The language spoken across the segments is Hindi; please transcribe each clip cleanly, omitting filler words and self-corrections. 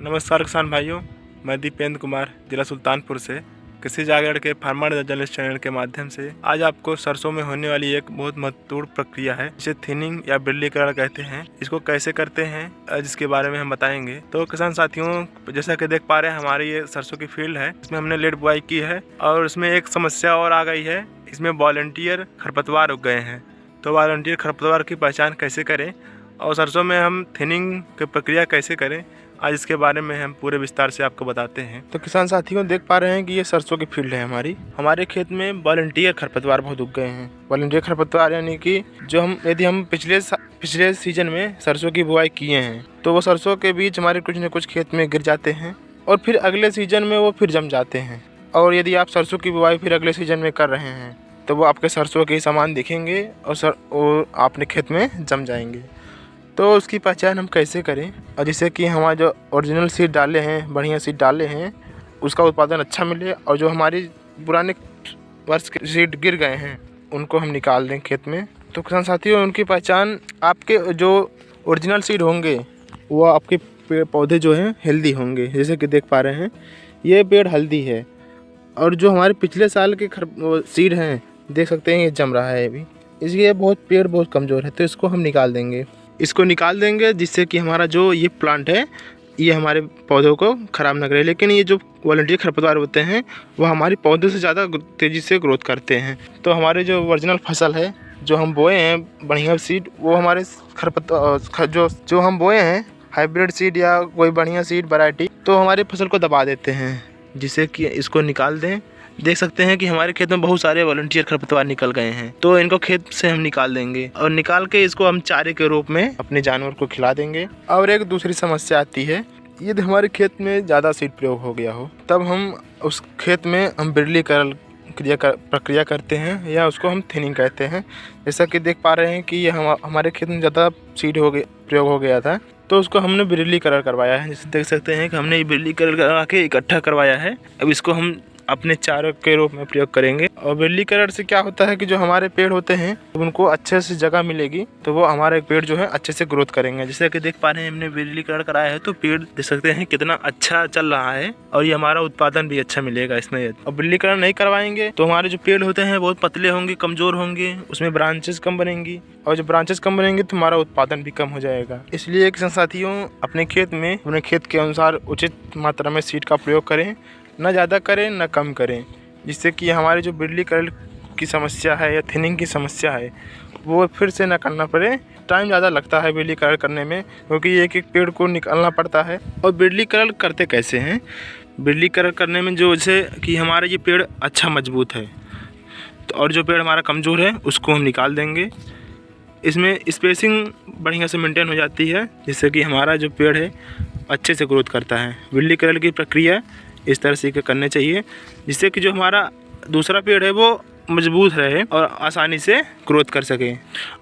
नमस्कार किसान भाइयों, मैं दीपेंद्र कुमार जिला सुल्तानपुर से कृषि जागरण के फार्मर जर्नलिस्ट चैनल के माध्यम से आज आपको सरसों में होने वाली एक बहुत महत्वपूर्ण प्रक्रिया है जिसे थिनिंग या बिरलीकरण कहते हैं। इसको कैसे करते हैं जिसके बारे में हम बताएंगे। तो किसान साथियों, जैसा कि देख पा रहे हैं हमारी ये सरसों की फील्ड है, इसमें हमने लेट बुआई की है और इसमें एक समस्या और आ गई है। इसमें वॉलंटियर खरपतवार उग गए हैं। तो वॉलंटियर खरपतवार की पहचान कैसे करें और सरसों में हम थिनिंग की प्रक्रिया कैसे करें, आज इसके बारे में हम पूरे विस्तार से आपको बताते हैं। तो किसान साथियों, देख पा रहे हैं कि ये सरसों की फील्ड है हमारे खेत में वॉलंटियर खरपतवार बहुत उग गए हैं। वॉलंटियर खरपतवार यानी कि जो यदि हम पिछले सीजन में सरसों की बुआई किए हैं तो वो सरसों के बीच हमारे कुछ न कुछ खेत में गिर जाते हैं और फिर अगले सीजन में वो फिर जम जाते हैं। और यदि आप सरसों की बुआई फिर अगले सीजन में कर रहे हैं तो वो आपके सरसों के समान दिखेंगे और आपने खेत में जम जाएंगे। तो उसकी पहचान हम कैसे करें, और जिससे कि हमारा जो ओरिजिनल सीड डाले हैं, बढ़िया सीड डाले हैं, उसका उत्पादन अच्छा मिले और जो हमारी पुराने वर्ष के सीड गिर गए हैं उनको हम निकाल दें खेत में। तो किसान साथियों, उनकी पहचान, आपके जो ओरिजिनल सीड होंगे वो आपके पेड़ पौधे जो हैं हेल्दी होंगे। जैसे कि देख पा रहे हैं ये पेड़ हेल्दी है और जो हमारे पिछले साल के सीड हैं देख सकते हैं ये जम रहा है अभी, इसलिए पेड़ बहुत कमज़ोर है। तो इसको हम निकाल देंगे जिससे कि हमारा जो ये प्लांट है ये हमारे पौधों को ख़राब ना करे। लेकिन ये जो वॉलंटियर खरपतवार होते हैं वो हमारे पौधों से ज़्यादा तेज़ी से ग्रोथ करते हैं। तो हमारे जो ओरिजिनल फसल है जो हम बोए हैं बढ़िया सीड, वो हमारे जो हम बोए हैं हाइब्रिड सीड या कोई बढ़िया सीड वैरायटी, तो हमारी फसल को दबा देते हैं, जिससे कि इसको निकाल दें। देख सकते हैं कि हमारे खेत में बहुत सारे वॉलंटियर खरपतवार निकल गए हैं। तो इनको खेत से हम निकाल देंगे और निकाल के इसको हम चारे के रूप में अपने जानवर को खिला देंगे। और एक दूसरी समस्या आती है, यदि हमारे खेत में ज़्यादा सीड प्रयोग हो गया हो तब हम उस खेत में हम बिरलीकरण प्रक्रिया करते हैं या उसको हम थिनिंग कहते हैं। जैसा कि देख पा रहे हैं कि ये हमारे खेत में ज़्यादा सीड प्रयोग हो गया था तो उसको हमने बिरलीकरण करवाया है। जैसे देख सकते हैं कि हमने ये बिरलीकरण करवा के इकट्ठा करवाया है। अब इसको हम अपने चारों के रूप में प्रयोग करेंगे। और बिरलीकरण से क्या होता है कि जो हमारे पेड़ होते हैं जब उनको अच्छे से जगह मिलेगी तो वो हमारे पेड़ जो है अच्छे से ग्रोथ करेंगे। जैसे कि देख पा रहे हैं हमने बिरलीकरण कराया है तो पेड़ देख सकते हैं कितना अच्छा चल रहा है और ये हमारा उत्पादन भी अच्छा मिलेगा इसमें। और बिरलीकरण नहीं करवाएंगे तो हमारे जो पेड़ होते हैं बहुत पतले होंगे, कमजोर होंगे, उसमें ब्रांचेस कम बनेंगी और जब ब्रांचेस कम बनेंगे तो हमारा उत्पादन भी कम हो जाएगा। इसलिए किसान साथियों, अपने खेत के अनुसार उचित मात्रा में सीड का प्रयोग करें, ना ज़्यादा करें ना कम करें, जिससे कि हमारे जो बिरलीकरण की समस्या है या थिनिंग की समस्या है वो फिर से ना करना पड़े। टाइम ज़्यादा लगता है बिरलीकरण करने में क्योंकि एक एक पेड़ को निकालना पड़ता है। और बिरलीकरण करते कैसे हैं, बिरलीकरण करने में जो जैसे कि हमारा ये पेड़ अच्छा मजबूत है तो और जो पेड़ हमारा कमज़ोर है उसको हम निकाल देंगे। इसमें स्पेसिंग बढ़िया से मेंटेन हो जाती है जिससे कि हमारा जो पेड़ है अच्छे से ग्रोथ करता है। बिरलीकरण की प्रक्रिया इस तरह से करने चाहिए जिससे कि जो हमारा दूसरा पेड़ है वो मजबूत रहे और आसानी से ग्रोथ कर सके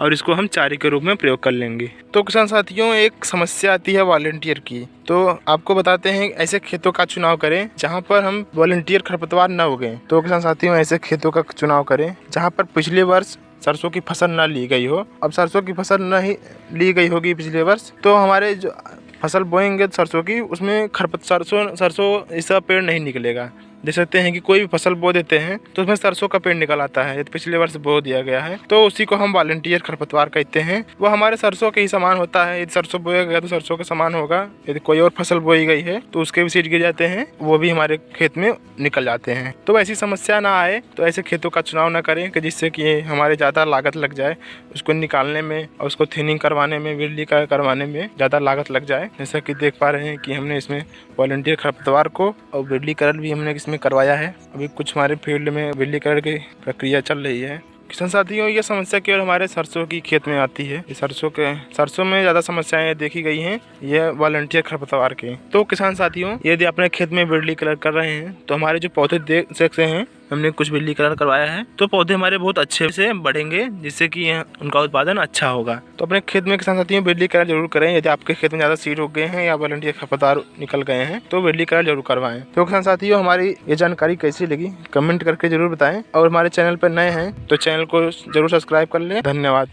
और इसको हम चारे के रूप में प्रयोग कर लेंगे। तो किसान साथियों, एक समस्या आती है वॉलंटियर की, तो आपको बताते हैं ऐसे खेतों का चुनाव करें जहां पर हम वॉलंटियर खरपतवार न उगें। तो किसान साथियों, ऐसे खेतों का चुनाव करें जहाँ पर पिछले वर्ष सरसों की फसल न ली गई हो। अब सरसों की फसल नहीं ली गई होगी पिछले वर्ष तो हमारे जो फसल बोएंगे सरसों की उसमें सरसों इसका पेड़ नहीं निकलेगा। देख सकते हैं कि कोई भी फसल बो देते हैं तो उसमें सरसों का पेड़ निकल आता है, पिछले वर्ष बो दिया गया है तो उसी को हम वॉलंटियर खरपतवार कहते हैं। वो हमारे सरसों के ही समान होता है। यदि सरसों बोया गया तो सरसों के समान होगा, यदि कोई और फसल बोई गई है तो उसके भी सीड गिर जाते हैं, वो भी हमारे खेत में निकल जाते हैं। तो ऐसी समस्या ना आए तो ऐसे खेतों का चुनाव ना करें कि जिससे कि हमारे ज़्यादा लागत लग जाए उसको निकालने में और उसको थिनिंग करवाने में, बिरलीकरण करवाने में ज़्यादा लागत लग जाए। जैसा कि देख पा रहे हैं कि हमने इसमें वॉलंटियर खरपतवार को और बिरलीकरण भी हमने इसमें करवाया है। अभी कुछ हमारे फील्ड में बिरलीकरण की प्रक्रिया चल रही है। किसान साथियों, ये समस्या केवल हमारे सरसों की खेत में आती है। सरसों में ज़्यादा समस्याएं देखी गई हैं ये वॉलंटियर खरपतवार के। तो किसान साथियों, यदि अपने खेत में बिरलीकरण कर रहे हैं तो हमारे जो पौधे देख सकते हैं हमने कुछ बिरलीकरण करवाया है तो पौधे हमारे बहुत अच्छे से बढ़ेंगे जिससे कि उनका उत्पादन अच्छा होगा। तो अपने खेत में किसान साथियों बिरलीकरण जरूर करें। यदि आपके खेत में ज़्यादा सीड उग गए हैं या वॉलंटियर खरपतवार निकल गए हैं तो बिरलीकरण जरूर करवाएं। तो किसान साथियों, हमारी ये जानकारी कैसी लगी कमेंट करके जरूर बताएं और हमारे चैनल पर नए हैं तो चैनल को जरूर सब्सक्राइब कर लें। धन्यवाद।